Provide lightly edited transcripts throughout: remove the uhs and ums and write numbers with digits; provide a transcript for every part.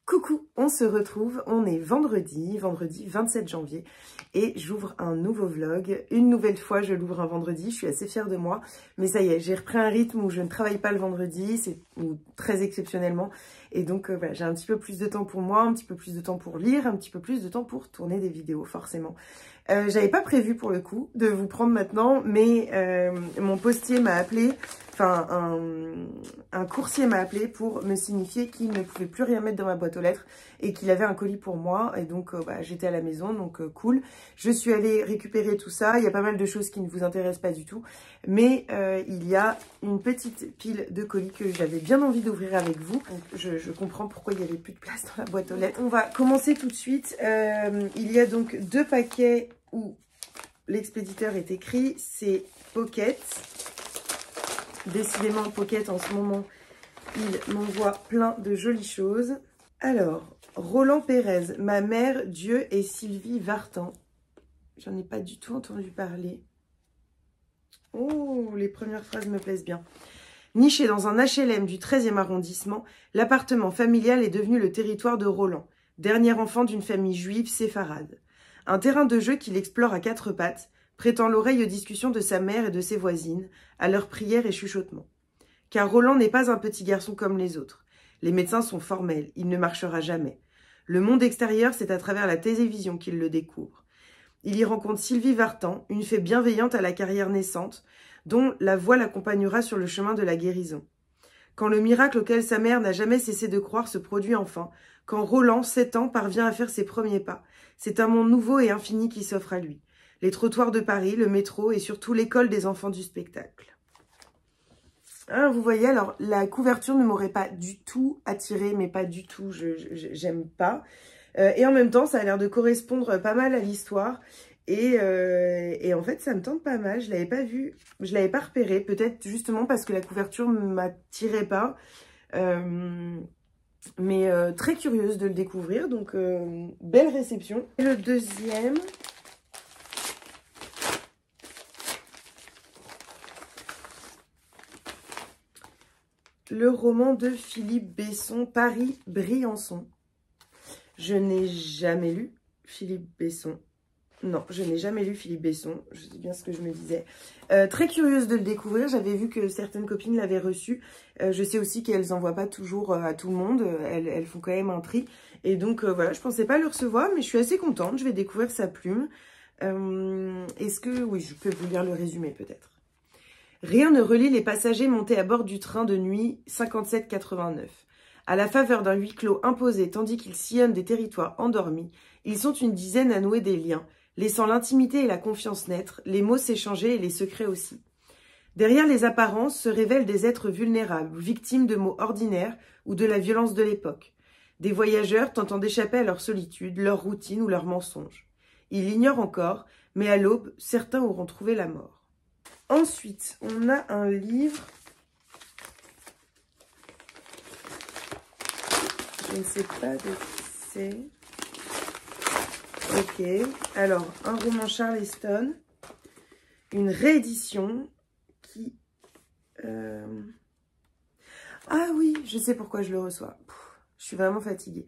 Coucou, on se retrouve, on est vendredi 27 janvier et j'ouvre un nouveau vlog. Une nouvelle fois, je l'ouvre un vendredi, je suis assez fière de moi. Mais ça y est, j'ai repris un rythme où je ne travaille pas le vendredi, c'est très exceptionnellement. Et donc voilà, j'ai un petit peu plus de temps pour moi, un petit peu plus de temps pour lire, un petit peu plus de temps pour tourner des vidéos, forcément. J'avais pas prévu pour le coup de vous prendre maintenant, mais mon postier m'a appelé, enfin un coursier m'a appelé pour me signifier qu'il ne pouvait plus rien mettre dans ma boîte aux lettres et qu'il avait un colis pour moi. Et donc j'étais à la maison, donc cool. Je suis allée récupérer tout ça. Il y a pas mal de choses qui ne vous intéressent pas du tout, mais il y a une petite pile de colis que j'avais bien envie d'ouvrir avec vous. Donc, je comprends pourquoi il n'y avait plus de place dans la boîte aux lettres. On va commencer tout de suite. Il y a donc 2 paquets où l'expéditeur est écrit, c'est Pocket. Décidément, Pocket en ce moment, il m'envoie plein de jolies choses. Alors, Roland Pérez, ma mère, Dieu et Sylvie Vartan. J'en ai pas du tout entendu parler. Oh, les premières phrases me plaisent bien. Niché dans un HLM du 13e arrondissement, l'appartement familial est devenu le territoire de Roland, dernier enfant d'une famille juive séfarade. Un terrain de jeu qu'il explore à 4 pattes, prêtant l'oreille aux discussions de sa mère et de ses voisines, à leurs prières et chuchotements. Car Roland n'est pas un petit garçon comme les autres. Les médecins sont formels, il ne marchera jamais. Le monde extérieur, c'est à travers la télévision qu'il le découvre. Il y rencontre Sylvie Vartan, une fée bienveillante à la carrière naissante, dont la voix l'accompagnera sur le chemin de la guérison. Quand le miracle auquel sa mère n'a jamais cessé de croire se produit enfin, quand Roland, 7 ans, parvient à faire ses premiers pas, c'est un monde nouveau et infini qui s'offre à lui. Les trottoirs de Paris, le métro et surtout l'école des enfants du spectacle. Ah, vous voyez, alors la couverture ne m'aurait pas du tout attirée, mais pas du tout, j'aime pas. Et en même temps, ça a l'air de correspondre pas mal à l'histoire. Et en fait, ça me tente pas mal. Je l'avais pas vu, je l'avais pas repéré. Peut-être justement parce que la couverture ne m'attirait pas. Mais très curieuse de le découvrir. Donc, belle réception. Et le deuxième... Le roman de Philippe Besson, Paris-Briançon. Je n'ai jamais lu Philippe Besson. Non, je n'ai jamais lu Philippe Besson. Je sais bien ce que je me disais. Très curieuse de le découvrir. J'avais vu que certaines copines l'avaient reçu. Je sais aussi qu'elles n'envoient pas toujours à tout le monde. Elles font quand même un tri. Et donc, voilà, je pensais pas le recevoir, mais je suis assez contente. Je vais découvrir sa plume. Est-ce que... Oui, je peux vous lire le résumé peut-être. Rien ne relie les passagers montés à bord du train de nuit 5789. À la faveur d'un huis clos imposé tandis qu'ils sillonnent des territoires endormis, ils sont une dizaine à nouer des liens, laissant l'intimité et la confiance naître, les mots s'échanger et les secrets aussi. Derrière les apparences se révèlent des êtres vulnérables, victimes de maux ordinaires ou de la violence de l'époque. Des voyageurs tentant d'échapper à leur solitude, leur routine ou leurs mensonges. Ils l'ignorent encore, mais à l'aube, certains auront trouvé la mort. Ensuite, on a un livre, je ne sais pas de qui c'est. Ok, alors, un roman Charleston, une réédition qui... Ah oui, je sais pourquoi je le reçois. Je suis vraiment fatiguée.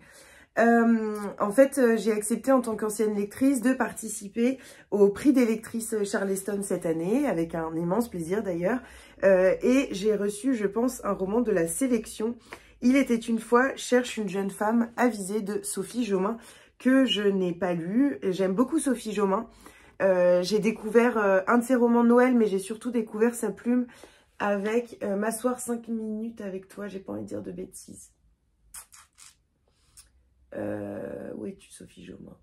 En fait, j'ai accepté en tant qu'ancienne lectrice de participer au prix des lectrices Charleston cette année, avec un immense plaisir d'ailleurs. Et j'ai reçu, je pense, un roman de la sélection. Il était une fois, cherche une jeune femme avisée de Sophie Jomain, que je n'ai pas lu. J'aime beaucoup Sophie Jomain. J'ai découvert un de ses romans de Noël, mais j'ai surtout découvert sa plume avec M'asseoir 5 minutes avec toi, j'ai pas envie de dire de bêtises. Où es-tu, Sophie Jomain?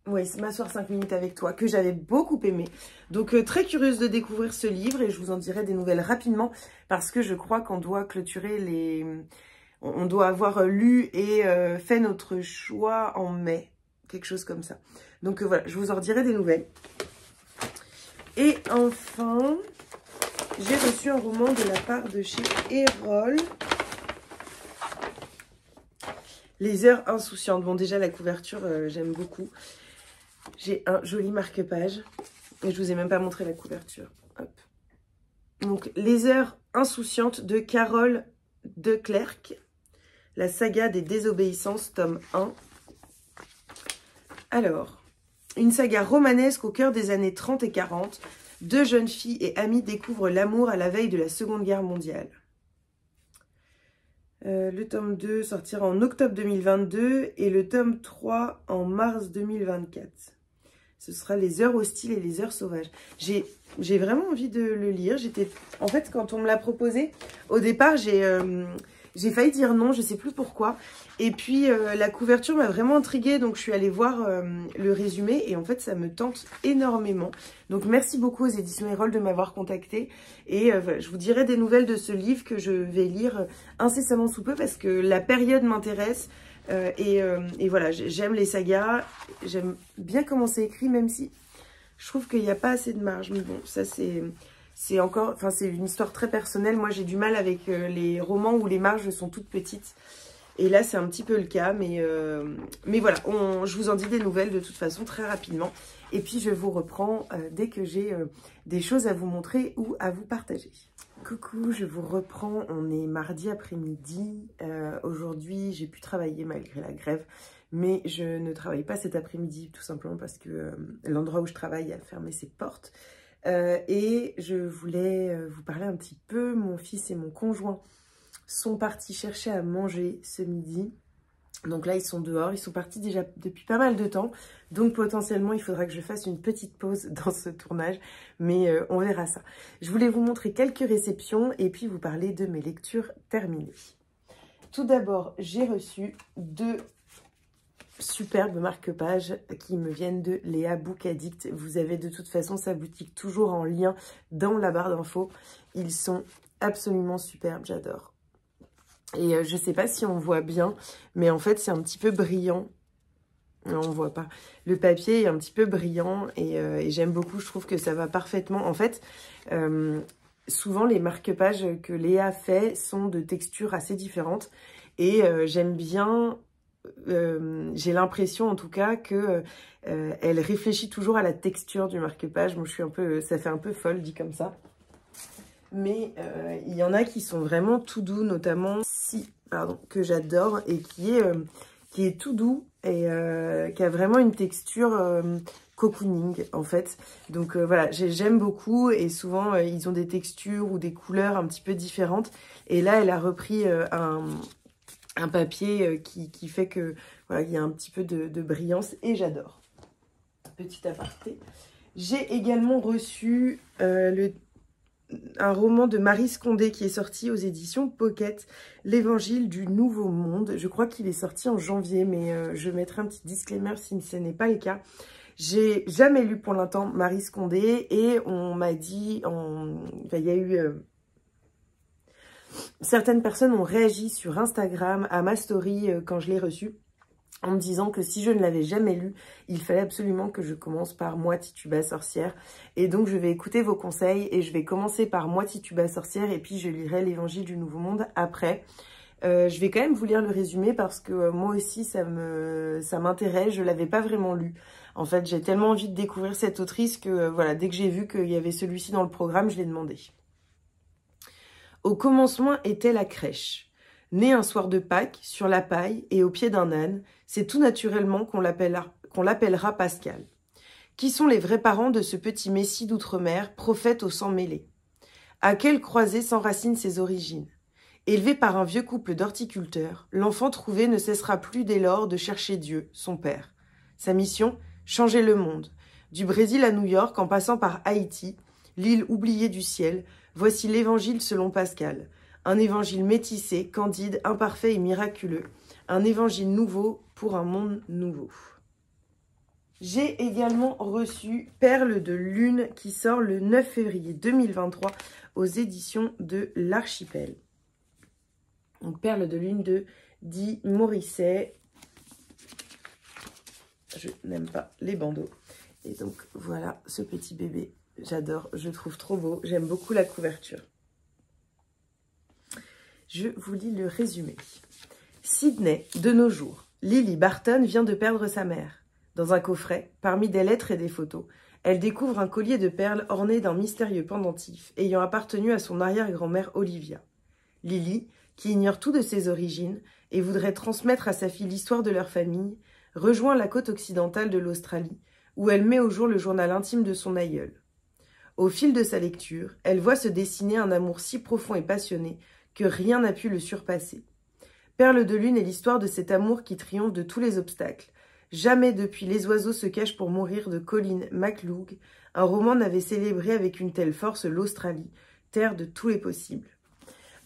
Oui, c'est M'asseoir 5 minutes avec toi, que j'avais beaucoup aimé. Donc, très curieuse de découvrir ce livre et je vous en dirai des nouvelles rapidement parce que je crois qu'on doit clôturer les... On doit avoir lu et fait notre choix en mai, quelque chose comme ça. Donc, voilà, je vous en dirai des nouvelles. Et enfin, j'ai reçu un roman de la part de chez Erol. Les heures insouciantes. Bon, déjà, la couverture, j'aime beaucoup. J'ai un joli marque-page. Et je vous ai même pas montré la couverture. Hop. Donc, Les heures insouciantes de Carole Declercq. La saga des désobéissances, tome 1. Alors, une saga romanesque au cœur des années 30 et 40. Deux jeunes filles et amies découvrent l'amour à la veille de la Seconde Guerre mondiale. Le tome 2 sortira en octobre 2022 et le tome 3 en mars 2024. Ce sera Les heures hostiles et les heures sauvages. J'ai vraiment envie de le lire. En fait, quand on me l'a proposé, au départ, j'ai failli dire non, je sais plus pourquoi. Et puis, la couverture m'a vraiment intriguée, donc je suis allée voir le résumé. Et en fait, ça me tente énormément. Donc, merci beaucoup aux éditions Erol de m'avoir contactée. Et je vous dirai des nouvelles de ce livre que je vais lire incessamment sous peu parce que la période m'intéresse. Et voilà, j'aime les sagas. J'aime bien comment c'est écrit, même si je trouve qu'il n'y a pas assez de marge. Mais bon, ça c'est encore, enfin c'est une histoire très personnelle. Moi j'ai du mal avec les romans où les marges sont toutes petites. Et là c'est un petit peu le cas. Mais voilà, je vous en dis des nouvelles de toute façon très rapidement. Et puis je vous reprends dès que j'ai des choses à vous montrer ou à vous partager. Coucou, je vous reprends, on est mardi après-midi. Aujourd'hui j'ai pu travailler malgré la grève. Mais je ne travaille pas cet après-midi tout simplement parce que l'endroit où je travaille a fermé ses portes. Et je voulais vous parler un petit peu. Mon fils et mon conjoint sont partis chercher à manger ce midi. Donc là, ils sont dehors. Ils sont partis déjà depuis pas mal de temps. Donc potentiellement, il faudra que je fasse une petite pause dans ce tournage. Mais on verra ça. Je voulais vous montrer quelques réceptions et puis vous parler de mes lectures terminées. Tout d'abord, j'ai reçu deux superbes marque-pages qui me viennent de Léa Book Addict. Vous avez de toute façon sa boutique toujours en lien dans la barre d'infos. Ils sont absolument superbes, j'adore. Et je sais pas si on voit bien, mais en fait c'est un petit peu brillant. Non, on voit pas. Le papier est un petit peu brillant et j'aime beaucoup. Je trouve que ça va parfaitement. En fait, souvent les marque-pages que Léa fait sont de textures assez différentes. Et j'aime bien... j'ai l'impression en tout cas que elle réfléchit toujours à la texture du marque-page. Moi je suis un peu, ça fait un peu folle dit comme ça. Mais il y en a qui sont vraiment tout doux, notamment que j'adore et qui est tout doux et qui a vraiment une texture cocooning en fait. Donc voilà, j'aime beaucoup et souvent ils ont des textures ou des couleurs un petit peu différentes. Et là elle a repris un papier qui fait que voilà, il y a un petit peu de brillance et j'adore. Petit aparté. J'ai également reçu un roman de Marie Scondé qui est sorti aux éditions Pocket, L'Évangile du Nouveau Monde. Je crois qu'il est sorti en janvier, mais je mettrai un petit disclaimer si ce n'est pas le cas. J'ai jamais lu pour l'instant Marie Scondé et on m'a dit, il y a eu... certaines personnes ont réagi sur Instagram à ma story quand je l'ai reçue en me disant que si je ne l'avais jamais lu, il fallait absolument que je commence par Moi Tituba Sorcière. Et donc je vais écouter vos conseils et je vais commencer par Moi Tituba Sorcière et puis je lirai l'Évangile du Nouveau Monde après. Je vais quand même vous lire le résumé parce que moi aussi ça m'intéresse, je ne l'avais pas vraiment lu. En fait j'ai tellement envie de découvrir cette autrice que voilà, dès que j'ai vu qu'il y avait celui-ci dans le programme, je l'ai demandé. Au commencement était la crèche. Né un soir de Pâques, sur la paille et au pied d'un âne, c'est tout naturellement qu'on l'appellera Pascal. Qui sont les vrais parents de ce petit messie d'outre-mer, prophète au sang mêlé? À quelle croisée s'enracinent ses origines? Élevé par un vieux couple d'horticulteurs, l'enfant trouvé ne cessera plus dès lors de chercher Dieu, son père. Sa mission, changer le monde. Du Brésil à New York en passant par Haïti, l'île oubliée du ciel, voici l'Évangile selon Pascal. Un évangile métissé, candide, imparfait et miraculeux. Un évangile nouveau pour un monde nouveau. J'ai également reçu Perles de Lune qui sort le 9 février 2023 aux éditions de l'Archipel. Donc Perles de Lune de Di Morisset. Je n'aime pas les bandeaux. Et donc voilà ce petit bébé. J'adore, je trouve trop beau. J'aime beaucoup la couverture. Je vous lis le résumé. Sydney, de nos jours. Lily Barton vient de perdre sa mère. Dans un coffret, parmi des lettres et des photos, elle découvre un collier de perles orné d'un mystérieux pendentif ayant appartenu à son arrière-grand-mère Olivia. Lily, qui ignore tout de ses origines, et voudrait transmettre à sa fille l'histoire de leur famille, rejoint la côte occidentale de l'Australie, où elle met au jour le journal intime de son aïeul. Au fil de sa lecture, elle voit se dessiner un amour si profond et passionné que rien n'a pu le surpasser. Perle de lune est l'histoire de cet amour qui triomphe de tous les obstacles. Jamais depuis Les oiseaux se cachent pour mourir de Colin McClough, un roman n'avait célébré avec une telle force l'Australie, terre de tous les possibles.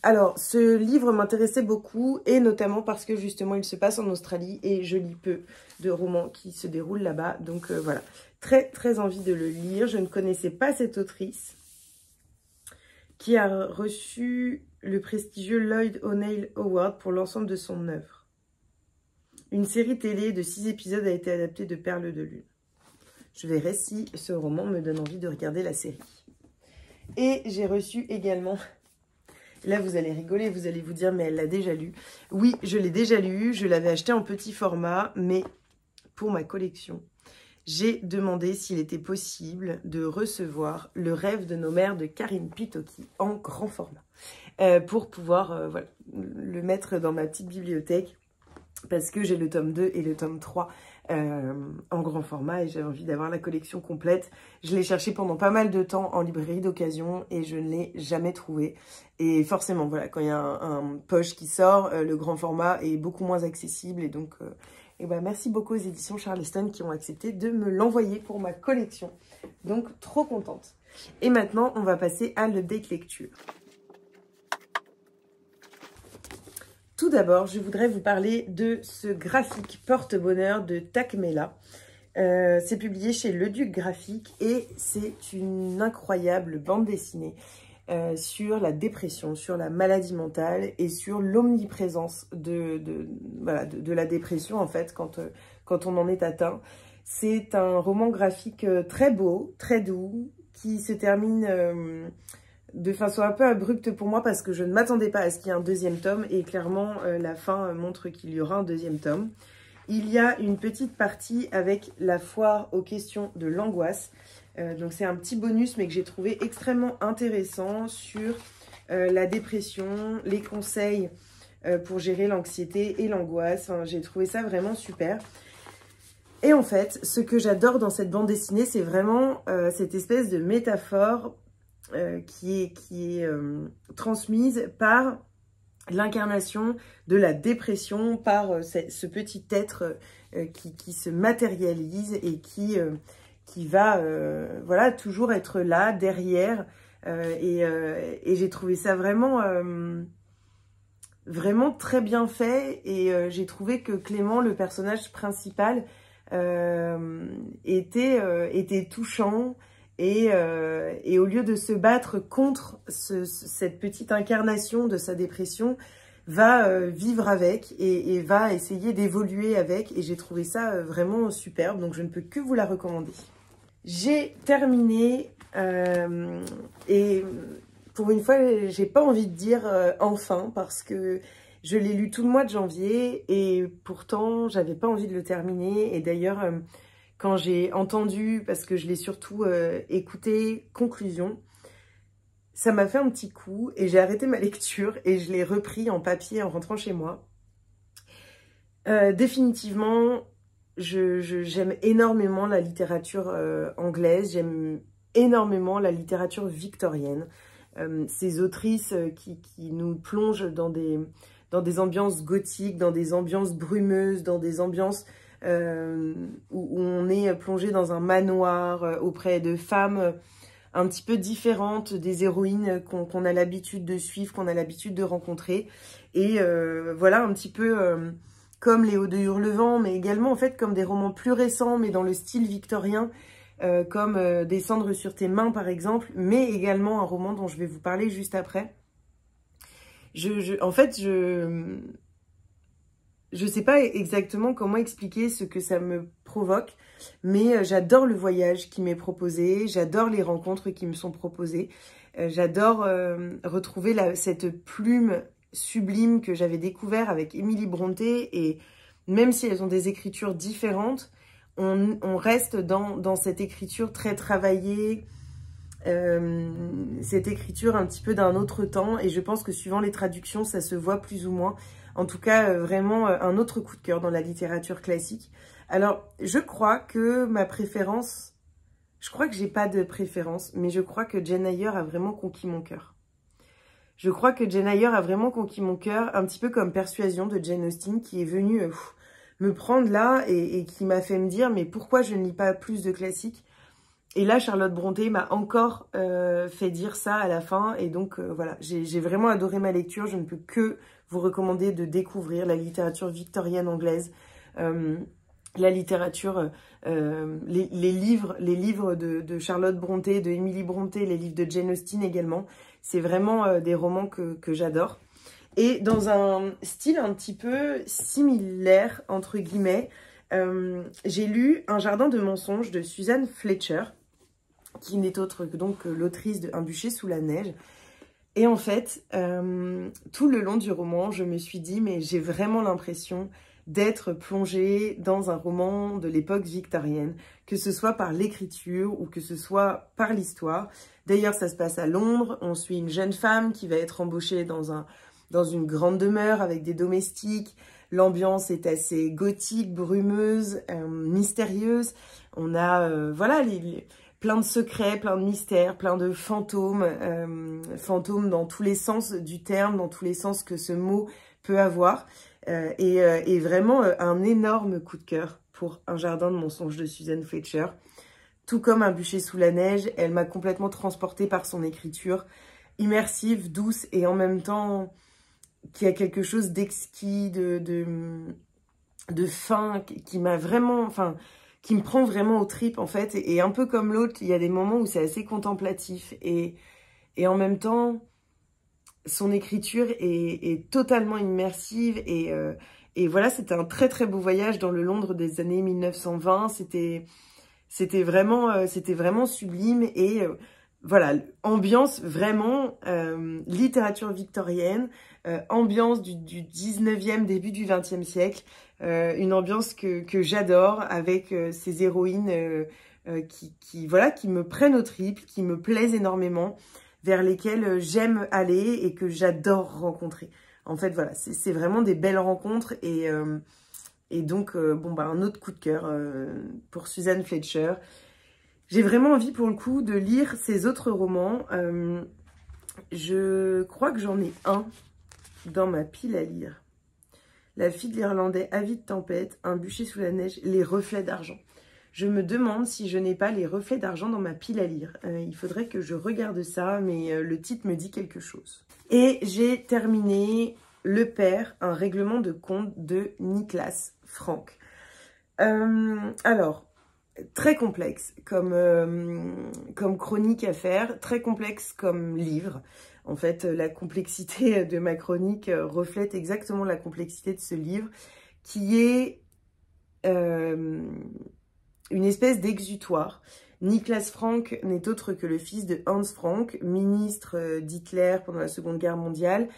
Alors, ce livre m'intéressait beaucoup, et notamment parce que justement il se passe en Australie, et je lis peu de romans qui se déroulent là-bas, donc voilà. Très très envie de le lire. Je ne connaissais pas cette autrice, qui a reçu le prestigieux Lloyd O'Neill Award pour l'ensemble de son œuvre. Une série télé de 6 épisodes a été adaptée de Perle de lune. Je verrai si ce roman me donne envie de regarder la série. Et j'ai reçu également... Là, vous allez rigoler, vous allez vous dire, mais elle l'a déjà lu. Oui, je l'ai déjà lu, je l'avais acheté en petit format, mais pour ma collection, j'ai demandé s'il était possible de recevoir Le rêve de nos mères de Karin Pitoki en grand format. Pour pouvoir voilà, le mettre dans ma petite bibliothèque, parce que j'ai le tome 2 et le tome 3 en grand format et j'ai envie d'avoir la collection complète. Je l'ai cherché pendant pas mal de temps en librairie d'occasion et je ne l'ai jamais trouvé. Et forcément, voilà, quand il y a un poche qui sort, le grand format est beaucoup moins accessible. Et donc, et ben, merci beaucoup aux éditions Charleston qui ont accepté de me l'envoyer pour ma collection. Donc, trop contente. Et maintenant, on va passer à l'update lecture. Tout d'abord, je voudrais vous parler de ce graphique porte-bonheur de Takmela. C'est publié chez Le Duc Graphique et c'est une incroyable bande dessinée sur la dépression, sur la maladie mentale et sur l'omniprésence de la dépression en fait quand on en est atteint. C'est un roman graphique très beau, très doux, qui se termine... de façon un peu abrupte pour moi parce que je ne m'attendais pas à ce qu'il y ait un deuxième tome et clairement la fin montre qu'il y aura un deuxième tome. Il y a une petite partie avec la foire aux questions de l'angoisse. Donc c'est un petit bonus mais que j'ai trouvé extrêmement intéressant sur la dépression, les conseils pour gérer l'anxiété et l'angoisse. Enfin, j'ai trouvé ça vraiment super. Et en fait, ce que j'adore dans cette bande dessinée, c'est vraiment cette espèce de métaphore qui est transmise par l'incarnation de la dépression, par ce petit être qui se matérialise et qui va voilà, toujours être là, derrière. Et j'ai trouvé ça vraiment, vraiment très bien fait. Et j'ai trouvé que Clément, le personnage principal, était touchant. Et au lieu de se battre contre cette petite incarnation de sa dépression, va vivre avec et va essayer d'évoluer avec. Et j'ai trouvé ça vraiment superbe, donc je ne peux que vous la recommander. J'ai terminé et pour une fois, j'ai pas envie de dire enfin parce que je l'ai lu tout le mois de janvier et pourtant, j'avais pas envie de le terminer. Et d'ailleurs... quand j'ai entendu, parce que je l'ai surtout écouté, conclusion, ça m'a fait un petit coup et j'ai arrêté ma lecture et je l'ai repris en papier en rentrant chez moi. Définitivement, j'aime énormément la littérature anglaise, j'aime énormément la littérature victorienne. Ces autrices qui nous plongent dans des ambiances gothiques, dans des ambiances brumeuses, dans des ambiances... où on est plongé dans un manoir auprès de femmes un petit peu différentes des héroïnes qu'on a l'habitude de suivre, qu'on a l'habitude de rencontrer. Et voilà, un petit peu comme Les Hauts de Hurlevent, mais également en fait comme des romans plus récents, mais dans le style victorien, comme Descendre sur tes mains par exemple, mais également un roman dont je vais vous parler juste après. En fait, je sais pas exactement comment expliquer ce que ça me provoque, mais j'adore le voyage qui m'est proposé, j'adore les rencontres qui me sont proposées, j'adore retrouver cette plume sublime que j'avais découvert avec Emily Brontë, et même si elles ont des écritures différentes, on reste dans cette écriture très travaillée, cette écriture un petit peu d'un autre temps, et je pense que suivant les traductions, ça se voit plus ou moins. En tout cas, vraiment un autre coup de cœur dans la littérature classique. Alors, je crois que ma préférence... Je crois que j'ai pas de préférence, mais je crois que Jane Eyre a vraiment conquis mon cœur. Je crois que Jane Eyre a vraiment conquis mon cœur, un petit peu comme Persuasion de Jane Austen, qui est venue me prendre là et qui m'a fait me dire, mais pourquoi je ne lis pas plus de classiques? Et là, Charlotte Brontë m'a encore fait dire ça à la fin. Et donc, voilà, j'ai vraiment adoré ma lecture. Je ne peux que vous recommander de découvrir la littérature victorienne anglaise, la littérature, les livres de Charlotte Brontë, de Emily Brontë, les livres de Jane Austen également. C'est vraiment des romans que j'adore. Et dans un style un petit peu similaire, entre guillemets, j'ai lu Un jardin de mensonges de Suzanne Fletcher, qui n'est autre que donc l'autrice de Un bûcher sous la neige. Et en fait, tout le long du roman, je me suis dit, mais j'ai vraiment l'impression d'être plongée dans un roman de l'époque victorienne, que ce soit par l'écriture ou que ce soit par l'histoire. D'ailleurs, ça se passe à Londres, on suit une jeune femme qui va être embauchée dans une grande demeure avec des domestiques. L'ambiance est assez gothique, brumeuse, mystérieuse. On a voilà, plein de secrets, plein de mystères, plein de fantômes, fantômes dans tous les sens du terme, dans tous les sens que ce mot peut avoir. Et vraiment un énorme coup de cœur pour Un jardin de mensonges de Suzanne Fletcher. Tout comme Un bûcher sous la neige, elle m'a complètement transportée par son écriture, immersive, douce et en même temps qui a quelque chose d'exquis, de fin, qui m'a vraiment, enfin, qui me prend vraiment aux tripes en fait. Et un peu comme l'autre, il y a des moments où c'est assez contemplatif et en même temps, son écriture est totalement immersive et voilà, c'était un très très beau voyage dans le Londres des années 1920. C'était vraiment sublime et voilà, ambiance vraiment littérature victorienne, ambiance du 19e, début du 20e siècle, une ambiance que j'adore avec ces héroïnes voilà, qui me prennent aux tripes, qui me plaisent énormément, vers lesquelles j'aime aller et que j'adore rencontrer. En fait, voilà, c'est vraiment des belles rencontres et donc, bon, bah, un autre coup de cœur pour Suzanne Fletcher. J'ai vraiment envie, pour le coup, de lire ses autres romans. Je crois que j'en ai un dans ma pile à lire. La fille de l'Irlandais, Avide tempête, Un bûcher sous la neige, Les reflets d'argent. Je me demande si je n'ai pas Les reflets d'argent dans ma pile à lire. Il faudrait que je regarde ça, mais le titre me dit quelque chose. Et j'ai terminé Le Père, un règlement de compte de Niklas Frank. Alors, très complexe comme chronique à faire, très complexe comme livre. En fait, la complexité de ma chronique reflète exactement la complexité de ce livre, qui est une espèce d'exutoire. Niklas Frank n'est autre que le fils de Hans Frank, ministre d'Hitler pendant la Seconde Guerre mondiale,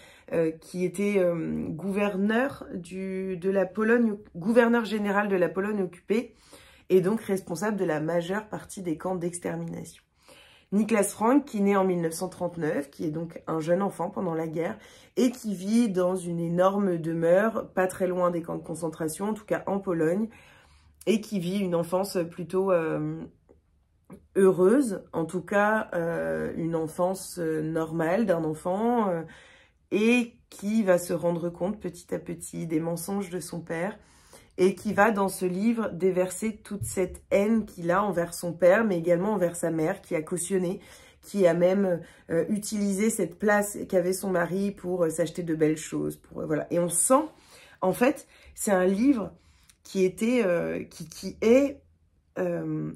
qui était gouverneur de la Pologne, gouverneur général de la Pologne occupée, et donc responsable de la majeure partie des camps d'extermination. Niklas Frank, qui naît en 1939, qui est donc un jeune enfant pendant la guerre, et qui vit dans une énorme demeure, pas très loin des camps de concentration, en tout cas en Pologne, et qui vit une enfance plutôt heureuse, en tout cas une enfance normale d'un enfant, et qui va se rendre compte petit à petit des mensonges de son père, et qui va dans ce livre déverser toute cette haine qu'il a envers son père, mais également envers sa mère, qui a cautionné, qui a même utilisé cette place qu'avait son mari pour s'acheter de belles choses. Voilà. Et on sent, en fait, c'est un livre qui est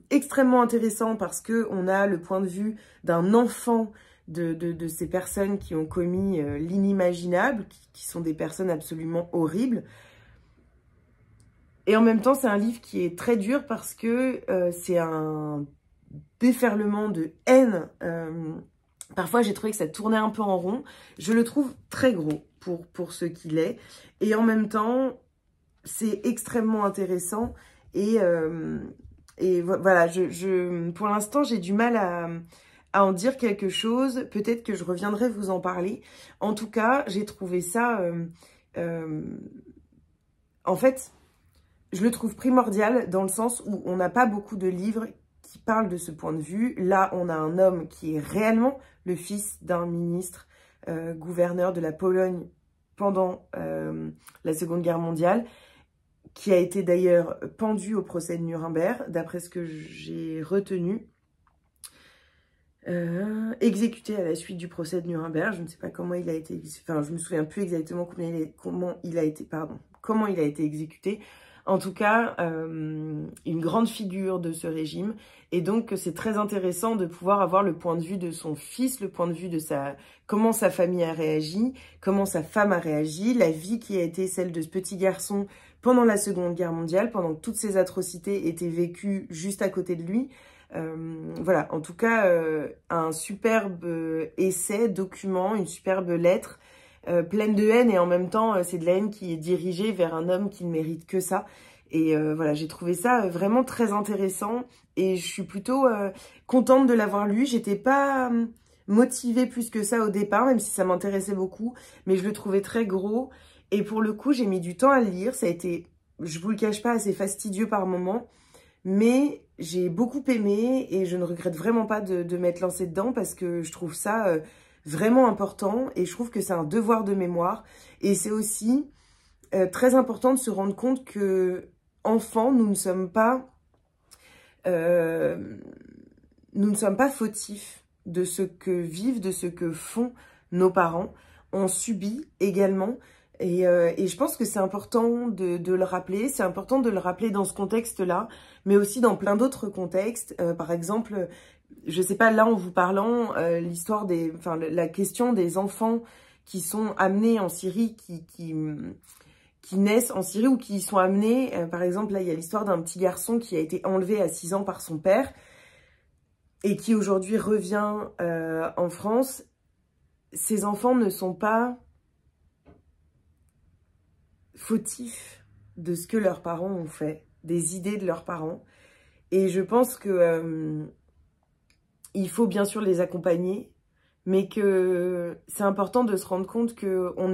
extrêmement intéressant parce qu'on a le point de vue d'un enfant de ces personnes qui ont commis l'inimaginable, qui sont des personnes absolument horribles. Et en même temps, c'est un livre qui est très dur parce que c'est un déferlement de haine. Parfois, j'ai trouvé que ça tournait un peu en rond. Je le trouve très gros pour ce qu'il est. Et en même temps, c'est extrêmement intéressant. Et voilà, pour l'instant, j'ai du mal à en dire quelque chose. Peut-être que je reviendrai vous en parler. En tout cas, j'ai trouvé ça en fait, je le trouve primordial dans le sens où on n'a pas beaucoup de livres qui parlent de ce point de vue. Là, on a un homme qui est réellement le fils d'un ministre gouverneur de la Pologne pendant la Seconde Guerre mondiale, qui a été d'ailleurs pendu au procès de Nuremberg, d'après ce que j'ai retenu. Exécuté à la suite du procès de Nuremberg. Je ne sais pas comment il a été... Enfin, je me souviens plus exactement comment il a été exécuté. En tout cas, une grande figure de ce régime. Et donc, c'est très intéressant de pouvoir avoir le point de vue de son fils, le point de vue de comment sa famille a réagi, comment sa femme a réagi, la vie qui a été celle de ce petit garçon pendant la Seconde Guerre mondiale, pendant que toutes ces atrocités étaient vécues juste à côté de lui. Voilà, en tout cas, un superbe essai, document, une superbe lettre, pleine de haine, et en même temps, c'est de la haine qui est dirigée vers un homme qui ne mérite que ça. Et voilà, j'ai trouvé ça vraiment très intéressant, et je suis plutôt contente de l'avoir lu. J'étais pas motivée plus que ça au départ, même si ça m'intéressait beaucoup, mais je le trouvais très gros, et pour le coup, j'ai mis du temps à le lire. Ça a été, je vous le cache pas, assez fastidieux par moments, mais j'ai beaucoup aimé et je ne regrette vraiment pas de m'être lancée dedans parce que je trouve ça vraiment important et je trouve que c'est un devoir de mémoire. Et c'est aussi très important de se rendre compte que, enfants, nous ne sommes pas fautifs de ce que vivent, de ce que font nos parents. On subit également. Et je pense que c'est important de le rappeler. C'est important de le rappeler dans ce contexte-là, mais aussi dans plein d'autres contextes. Par exemple, je sais pas, là en vous parlant, la question des enfants qui sont amenés en Syrie, qui naissent en Syrie ou qui y sont amenés. Par exemple, là, il y a l'histoire d'un petit garçon qui a été enlevé à 6 ans par son père et qui aujourd'hui revient en France. Ces enfants ne sont pas fautifs de ce que leurs parents ont fait, des idées de leurs parents. Et je pense que il faut bien sûr les accompagner, mais que c'est important de se rendre compte qu'on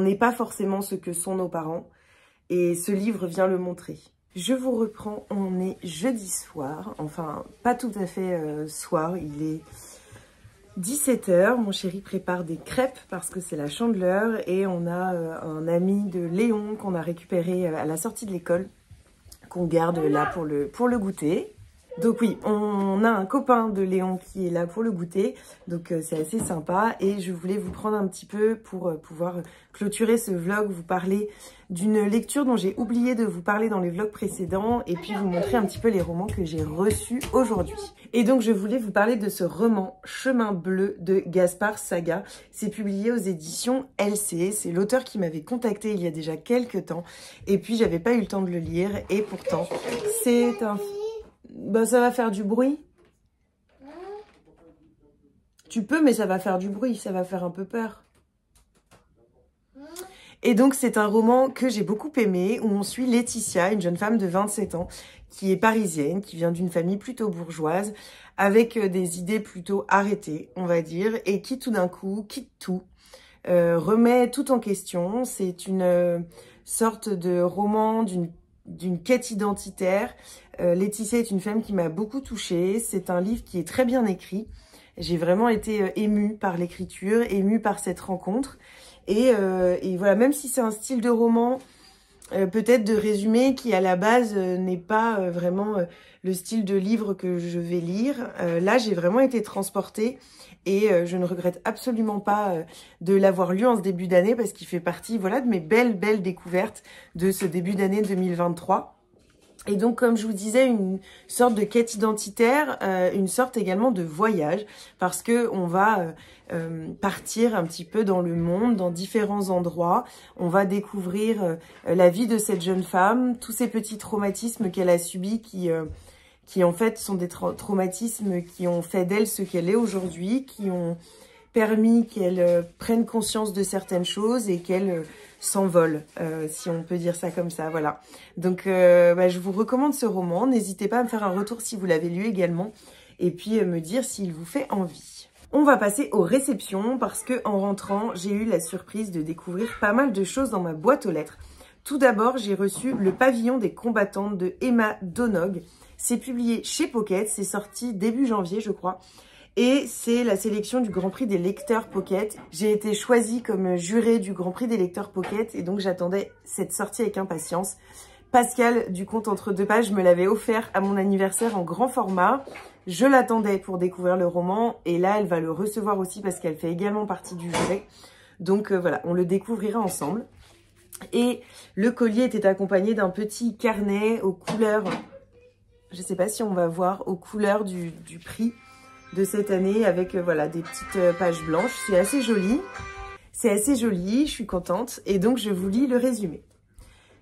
n'est pas forcément ce que sont nos parents. Et ce livre vient le montrer. Je vous reprends, on est jeudi soir, enfin pas tout à fait soir, il est 17 h, mon chéri prépare des crêpes parce que c'est la Chandeleur et on a un ami de Léon qu'on a récupéré à la sortie de l'école, qu'on garde là pour le goûter. Donc oui, on a un copain de Léon qui est là pour le goûter, donc c'est assez sympa. Et je voulais vous prendre un petit peu pour pouvoir clôturer ce vlog, vous parler d'une lecture dont j'ai oublié de vous parler dans les vlogs précédents, et puis vous montrer un petit peu les romans que j'ai reçus aujourd'hui. Et donc je voulais vous parler de ce roman Chemin Bleu de Gaspard Saga. C'est publié aux éditions LC, c'est l'auteur qui m'avait contacté il y a déjà quelques temps, et puis j'avais pas eu le temps de le lire, et pourtant c'est un... Ben, ça va faire du bruit. Tu peux, mais ça va faire du bruit, ça va faire un peu peur. Et donc, c'est un roman que j'ai beaucoup aimé, où on suit Laetitia, une jeune femme de 27 ans, qui est parisienne, qui vient d'une famille plutôt bourgeoise, avec des idées plutôt arrêtées, on va dire, et qui tout d'un coup quitte tout, remet tout en question. C'est une sorte de roman d'une quête identitaire. Laetitia est une femme qui m'a beaucoup touchée. C'est un livre qui est très bien écrit. J'ai vraiment été émue par l'écriture, émue par cette rencontre. Et voilà, même si c'est un style de roman, peut-être de résumé, qui à la base n'est pas vraiment le style de livre que je vais lire, là j'ai vraiment été transportée. Et je ne regrette absolument pas de l'avoir lu en ce début d'année, parce qu'il fait partie, voilà, de mes belles découvertes de ce début d'année 2023. Et donc, comme je vous disais, une sorte de quête identitaire, une sorte également de voyage, parce que on va partir un petit peu dans le monde, dans différents endroits. On va découvrir la vie de cette jeune femme, tous ces petits traumatismes qu'elle a subis, qui en fait sont des traumatismes qui ont fait d'elle ce qu'elle est aujourd'hui, qui ont permis qu'elle prenne conscience de certaines choses et qu'elle s'envole, si on peut dire ça comme ça, voilà. Donc je vous recommande ce roman, n'hésitez pas à me faire un retour si vous l'avez lu également, et puis me dire s'il vous fait envie. On va passer aux réceptions parce que en rentrant, j'ai eu la surprise de découvrir pas mal de choses dans ma boîte aux lettres. Tout d'abord, j'ai reçu Le Pavillon des combattantes de Emma Donoghue. C'est publié chez Pocket, c'est sorti début janvier je crois. Et c'est la sélection du Grand Prix des lecteurs Pocket. J'ai été choisie comme jurée du Grand Prix des lecteurs Pocket et donc j'attendais cette sortie avec impatience. Pascal du compte Entre deux pages me l'avait offert à mon anniversaire en grand format. Je l'attendais pour découvrir le roman et là elle va le recevoir aussi parce qu'elle fait également partie du jury. Donc voilà, on le découvrira ensemble. Et le collier était accompagné d'un petit carnet aux couleurs, je ne sais pas si on va voir, aux couleurs du prix de cette année avec voilà des petites pages blanches. C'est assez joli, je suis contente et donc je vous lis le résumé.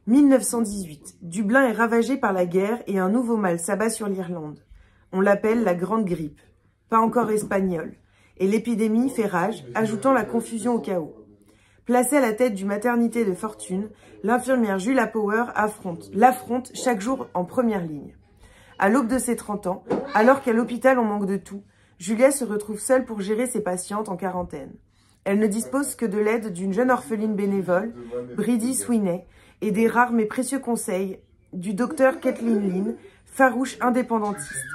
1918, Dublin est ravagé par la guerre et un nouveau mal s'abat sur l'Irlande. On l'appelle la Grande Grippe, pas encore espagnole, et l'épidémie fait rage, ajoutant la confusion au chaos. Placée à la tête du maternité de fortune, l'infirmière Julia Power l'affronte chaque jour en première ligne. À l'aube de ses 30 ans, alors qu'à l'hôpital on manque de tout, Julia se retrouve seule pour gérer ses patientes en quarantaine. Elle ne dispose que de l'aide d'une jeune orpheline bénévole, Bridie Sweeney, et des rares mais précieux conseils du docteur Kathleen Lynn, farouche indépendantiste.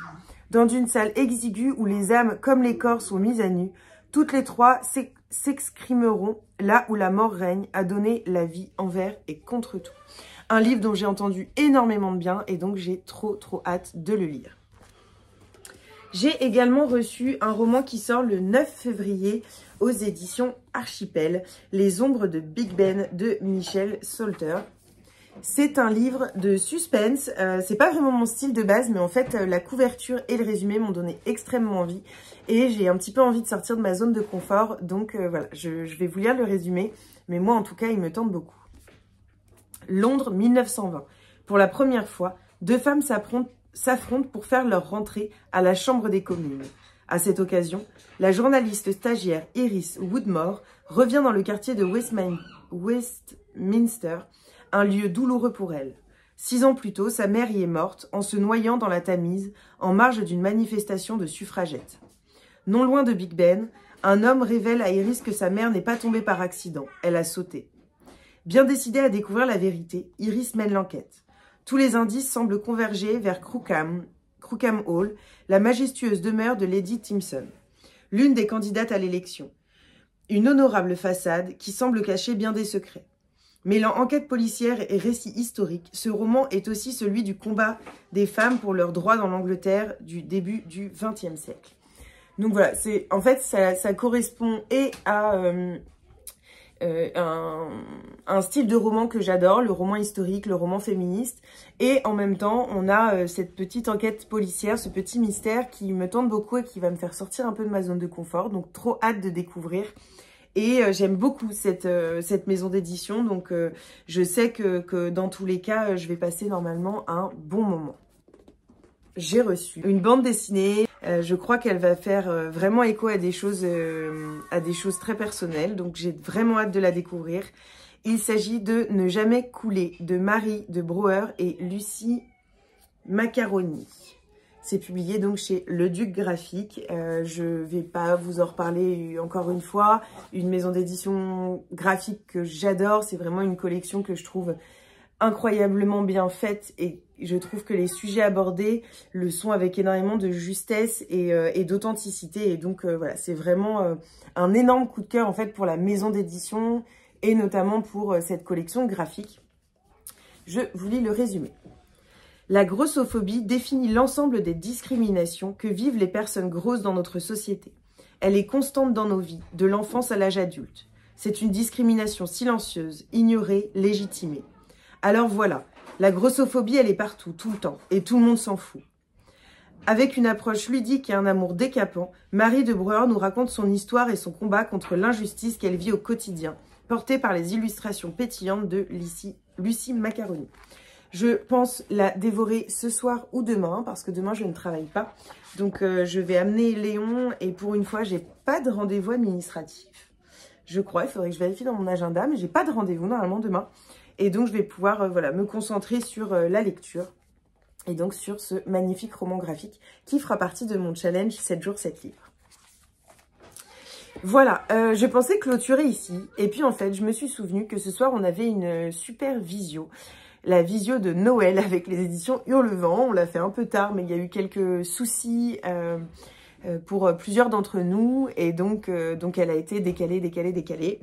Dans une salle exiguë où les âmes comme les corps sont mises à nu, toutes les trois s'exprimeront là où la mort règne, à donner la vie envers et contre tout. Un livre dont j'ai entendu énormément de bien et donc j'ai trop hâte de le lire. J'ai également reçu un roman qui sort le 9 février aux éditions Archipel, Les ombres de Big Ben de Michel Salter. C'est un livre de suspense, c'est pas vraiment mon style de base, mais en fait la couverture et le résumé m'ont donné extrêmement envie et j'ai un petit peu envie de sortir de ma zone de confort, donc voilà, je vais vous lire le résumé, mais moi en tout cas il me tente beaucoup. Londres 1920. Pour la première fois, deux femmes s'affrontent pour faire leur rentrée à la Chambre des communes. À cette occasion, la journaliste stagiaire Iris Woodmore revient dans le quartier de Westminster, un lieu douloureux pour elle. 6 ans plus tôt, sa mère y est morte en se noyant dans la Tamise en marge d'une manifestation de suffragettes. Non loin de Big Ben, un homme révèle à Iris que sa mère n'est pas tombée par accident, elle a sauté. Bien décidée à découvrir la vérité, Iris mène l'enquête. Tous les indices semblent converger vers Crookham Hall, la majestueuse demeure de Lady Timpson, l'une des candidates à l'élection. Une honorable façade qui semble cacher bien des secrets. Mêlant enquête policière et récit historique, ce roman est aussi celui du combat des femmes pour leurs droits dans l'Angleterre du début du XXe siècle. Donc voilà, en fait ça correspond et à un style de roman que j'adore, le roman historique, le roman féministe, et en même temps on a cette petite enquête policière, ce petit mystère qui me tente beaucoup et qui va me faire sortir un peu de ma zone de confort, donc trop hâte de découvrir. Et j'aime beaucoup cette maison d'édition, donc je sais que dans tous les cas, je vais passer normalement un bon moment. J'ai reçu une bande dessinée, je crois qu'elle va faire vraiment écho à des choses très personnelles, donc j'ai vraiment hâte de la découvrir. Il s'agit de Ne jamais couler de Marie de Brouwer et Lucie Macaroni. C'est publié donc chez Le Duc Graphique. Je vais pas vous en reparler encore une fois. Une maison d'édition graphique que j'adore. C'est vraiment une collection que je trouve incroyablement bien faite et je trouve que les sujets abordés le sont avec énormément de justesse et d'authenticité. Et donc voilà, c'est vraiment un énorme coup de cœur en fait pour la maison d'édition et notamment pour cette collection graphique. Je vous lis le résumé. La grossophobie définit l'ensemble des discriminations que vivent les personnes grosses dans notre société. Elle est constante dans nos vies, de l'enfance à l'âge adulte. C'est une discrimination silencieuse, ignorée, légitimée. Alors voilà, la grossophobie, elle est partout, tout le temps, et tout le monde s'en fout. Avec une approche ludique et un amour décapant, Marie de Brouwer nous raconte son histoire et son combat contre l'injustice qu'elle vit au quotidien, portée par les illustrations pétillantes de Lucie Macaroni. Je pense la dévorer ce soir ou demain, parce que demain je ne travaille pas. Donc je vais amener Léon et pour une fois, j'ai pas de rendez-vous administratif. Je crois, il faudrait que je vérifie dans mon agenda, mais j'ai pas de rendez-vous normalement demain. Et donc je vais pouvoir voilà, me concentrer sur la lecture et donc sur ce magnifique roman graphique qui fera partie de mon challenge 7 jours 7 livres. Voilà, je pensais clôturer ici. Et puis en fait, je me suis souvenu que ce soir, on avait une super visio. La visio de Noël avec les éditions Hurlevent. On l'a fait un peu tard, mais il y a eu quelques soucis pour plusieurs d'entre nous. Et donc elle a été décalée.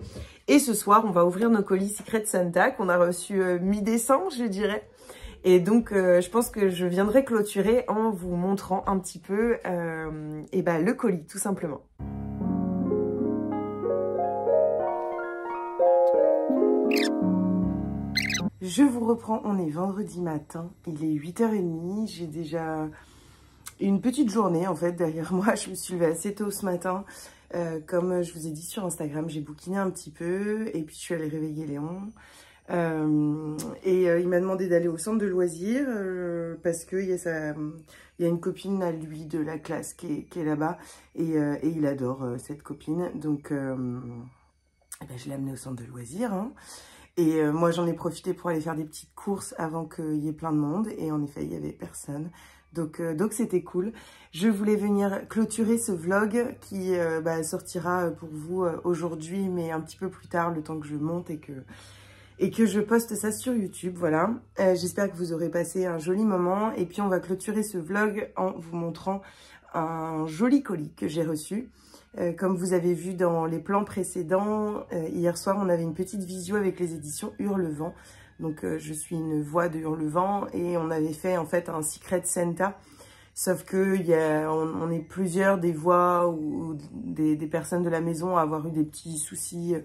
Et ce soir, on va ouvrir nos colis Secret Santa qu'on a reçus mi-décembre, je dirais. Et donc, je pense que je viendrai clôturer en vous montrant un petit peu le colis, tout simplement. Je vous reprends, on est vendredi matin, il est 8h30, j'ai déjà une petite journée en fait derrière moi. Je me suis levée assez tôt ce matin, comme je vous ai dit sur Instagram, j'ai bouquiné un petit peu et puis je suis allée réveiller Léon. Il m'a demandé d'aller au centre de loisirs parce qu'il y a une copine à lui de la classe qui est là-bas et il adore cette copine, donc je l'ai amené au centre de loisirs, hein. Et moi, j'en ai profité pour aller faire des petites courses avant qu'il y ait plein de monde. Et en effet, il n'y avait personne. Donc c'était cool. Je voulais venir clôturer ce vlog qui sortira pour vous aujourd'hui, mais un petit peu plus tard, le temps que je monte et que je poste ça sur YouTube. Voilà. J'espère que vous aurez passé un joli moment. Et puis, on va clôturer ce vlog en vous montrant un joli colis que j'ai reçu. Comme vous avez vu dans les plans précédents, hier soir, on avait une petite visio avec les éditions Hurlevent. Donc, je suis une voix de Hurlevent et on avait fait en fait un Secret Santa. Sauf que on est plusieurs des voix ou des personnes de la maison à avoir eu des petits soucis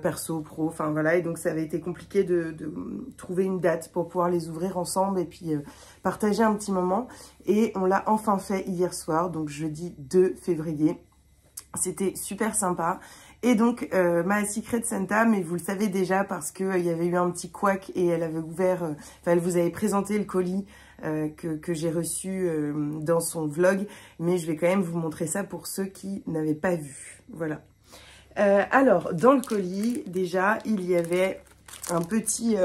perso, pro, enfin voilà. Et donc, ça avait été compliqué de trouver une date pour pouvoir les ouvrir ensemble et puis partager un petit moment. Et on l'a enfin fait hier soir, donc jeudi 2 février. C'était super sympa. Et donc, ma Secret Santa, mais vous le savez déjà parce qu'il y avait eu un petit couac et elle avait ouvert, elle vous avait présenté le colis que j'ai reçu dans son vlog. Mais je vais quand même vous montrer ça pour ceux qui n'avaient pas vu. Voilà. Alors, dans le colis, déjà, il y avait un petit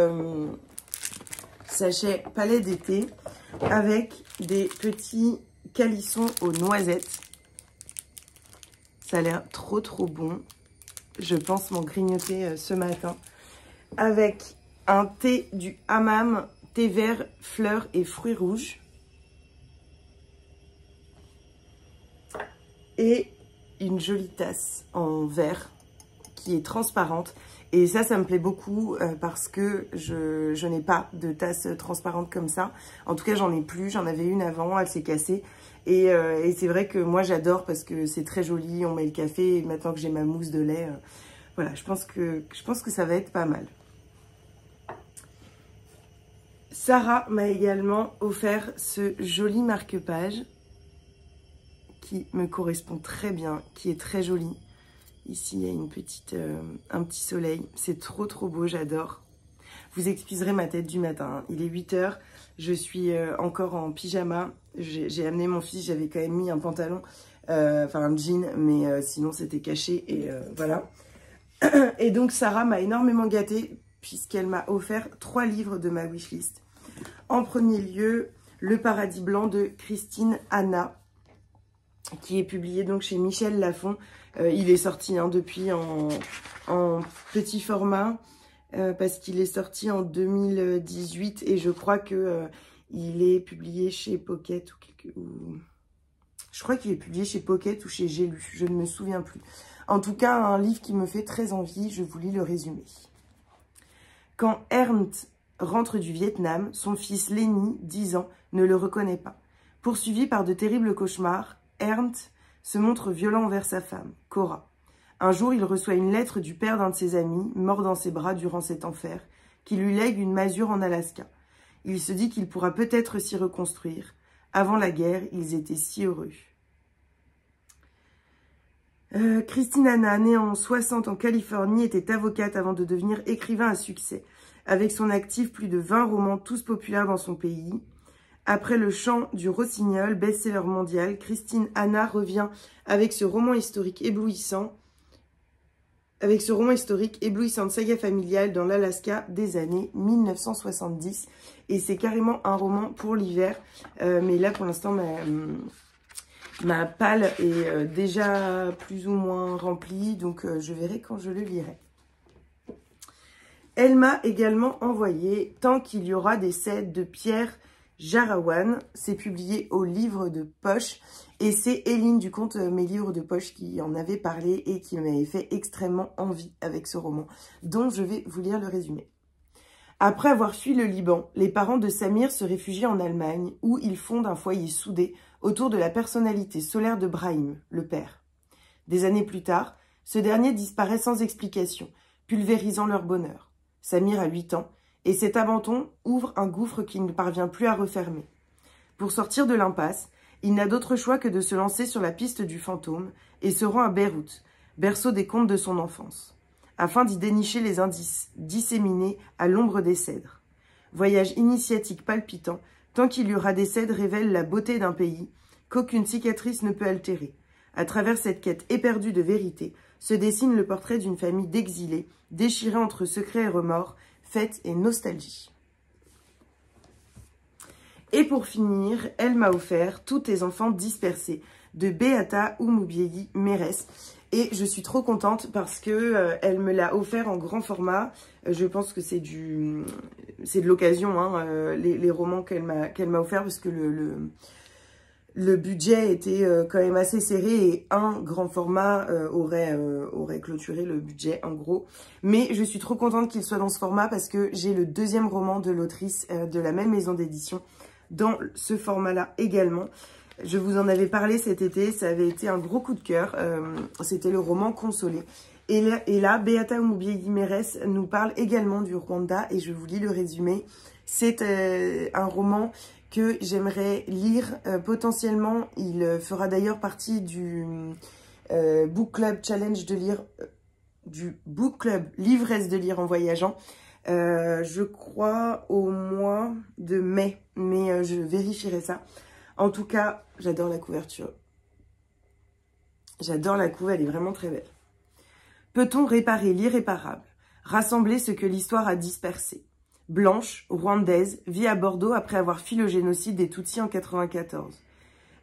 sachet palais d'été avec des petits calissons aux noisettes. Ça a l'air trop bon. Je pense m'en grignoter ce matin. Avec un thé du hammam, thé vert, fleurs et fruits rouges. Et une jolie tasse en verre qui est transparente. Et ça me plaît beaucoup parce que je n'ai pas de tasse transparente comme ça. En tout cas, j'en ai plus. J'en avais une avant, elle s'est cassée. Et c'est vrai que moi, j'adore parce que c'est très joli. On met le café et maintenant que j'ai ma mousse de lait, voilà, je pense que ça va être pas mal. Sarah m'a également offert ce joli marque-page qui me correspond très bien, qui est très joli. Ici, il y a un petit soleil. C'est trop beau, j'adore. Vous excuserez ma tête du matin. Il est 8h. Je suis encore en pyjama. J'ai amené mon fils. J'avais quand même mis un pantalon, enfin un jean, mais sinon c'était caché. Et voilà. Et donc, Sarah m'a énormément gâtée puisqu'elle m'a offert 3 livres de ma wishlist. En premier lieu, Le Paradis Blanc de Christine Anna, qui est publié donc chez Michel Lafon. Il est sorti depuis en petit format parce qu'il est sorti en 2018 et je crois que il est publié chez Pocket je crois qu'il est publié chez Pocket ou chez J'ai lu, je ne me souviens plus. En tout cas, un livre qui me fait très envie, je vous lis le résumé. Quand Ernst rentre du Vietnam, son fils Lenny, 10 ans, ne le reconnaît pas. Poursuivi par de terribles cauchemars, Ernst se montre violent envers sa femme, Cora. Un jour, il reçoit une lettre du père d'un de ses amis, mort dans ses bras durant cet enfer, qui lui lègue une masure en Alaska. Il se dit qu'il pourra peut-être s'y reconstruire. Avant la guerre, ils étaient si heureux. Christine Anna, née en 60 en Californie, était avocate avant de devenir écrivain à succès. Avec son actif, plus de 20 romans, tous populaires dans son pays. Après Le Chant du Rossignol, best-seller mondial, Christine Anna revient avec ce roman historique éblouissant, éblouissante saga familiale dans l'Alaska des années 1970. Et c'est carrément un roman pour l'hiver. Mais là, pour l'instant, Ma palle est déjà plus ou moins remplie, donc je verrai quand je le lirai. Elle m'a également envoyé « Tant qu'il y aura des cèdres » de Pierre Jarawan. C'est publié au Livre de Poche. Et c'est Eline du compte Mes Livres de Poche qui en avait parlé et qui m'avait fait extrêmement envie avec ce roman, dont je vais vous lire le résumé. Après avoir fui le Liban, les parents de Samir se réfugient en Allemagne où ils fondent un foyer soudé autour de la personnalité solaire de Brahim, le père. Des années plus tard, ce dernier disparaît sans explication, pulvérisant leur bonheur. Samir a 8 ans et cet abandon ouvre un gouffre qu'il ne parvient plus à refermer. Pour sortir de l'impasse, il n'a d'autre choix que de se lancer sur la piste du fantôme et se rend à Beyrouth, berceau des contes de son enfance, afin d'y dénicher les indices disséminés à l'ombre des cèdres. Voyage initiatique palpitant, tant qu'il y aura des cèdres révèle la beauté d'un pays qu'aucune cicatrice ne peut altérer. À travers cette quête éperdue de vérité, se dessine le portrait d'une famille d'exilés, déchirée entre secrets et remords, fête et nostalgie. Et pour finir, elle m'a offert « Tous tes enfants dispersés » de Beata Oumoubieli Mérès. Et je suis trop contente parce que elle me l'a offert en grand format. Je pense que c'est de l'occasion, hein, les romans qu'elle m'a offert, parce que le budget était quand même assez serré et un grand format aurait clôturé le budget en gros. Mais je suis trop contente qu'il soit dans ce format parce que j'ai le deuxième roman de l'autrice de la même maison d'édition dans ce format-là également. Je vous en avais parlé cet été, ça avait été un gros coup de cœur. C'était le roman Consolé. Et là, Beata Oumoubieli Mérès nous parle également du Rwanda et je vous lis le résumé. C'est un roman que j'aimerais lire potentiellement. Il fera d'ailleurs partie du Book Club Challenge de lire, du Book Club Livresse de lire en voyageant. Je crois au mois de mai, mais je vérifierai ça. En tout cas, j'adore la couverture. J'adore la couve, elle est vraiment très belle. Peut-on réparer l'irréparable? Rassembler ce que l'histoire a dispersé. Blanche, rwandaise, vit à Bordeaux après avoir fui le génocide des Tutsis en 1994.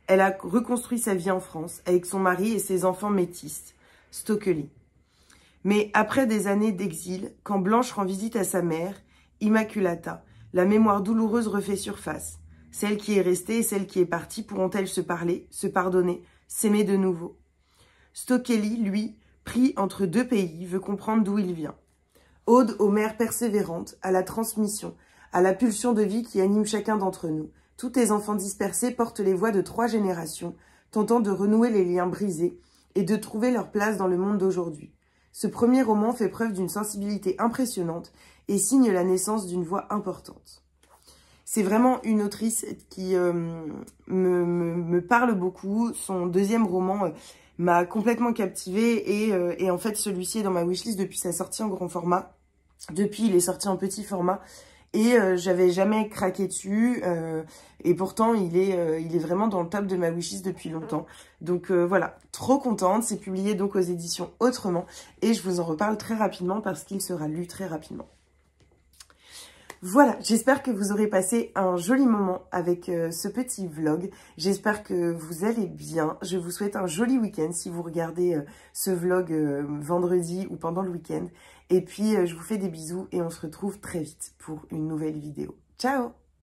Elle a reconstruit sa vie en France avec son mari et ses enfants métis, Stokely. Mais après des années d'exil, quand Blanche rend visite à sa mère, Immaculata, la mémoire douloureuse refait surface. Celle qui est restée et celle qui est partie pourront-elles se parler, se pardonner, s'aimer de nouveau? Stokely, lui, pris entre deux pays, veut comprendre d'où il vient. Ode aux mères persévérantes, à la transmission, à la pulsion de vie qui anime chacun d'entre nous. Tous tes enfants dispersés portent les voix de 3 générations, tentant de renouer les liens brisés et de trouver leur place dans le monde d'aujourd'hui. Ce premier roman fait preuve d'une sensibilité impressionnante et signe la naissance d'une voix importante. C'est vraiment une autrice qui me parle beaucoup. Son deuxième roman m'a complètement captivée et en fait celui-ci est dans ma wishlist depuis sa sortie en grand format. Depuis, il est sorti en petit format et j'avais jamais craqué dessus et pourtant il est vraiment dans le top de ma wishlist depuis longtemps. Donc voilà, trop contente. C'est publié donc aux éditions Autrement et je vous en reparle très rapidement parce qu'il sera lu très rapidement. Voilà, j'espère que vous aurez passé un joli moment avec ce petit vlog. J'espère que vous allez bien. Je vous souhaite un joli week-end si vous regardez ce vlog vendredi ou pendant le week-end. Et puis, je vous fais des bisous et on se retrouve très vite pour une nouvelle vidéo. Ciao!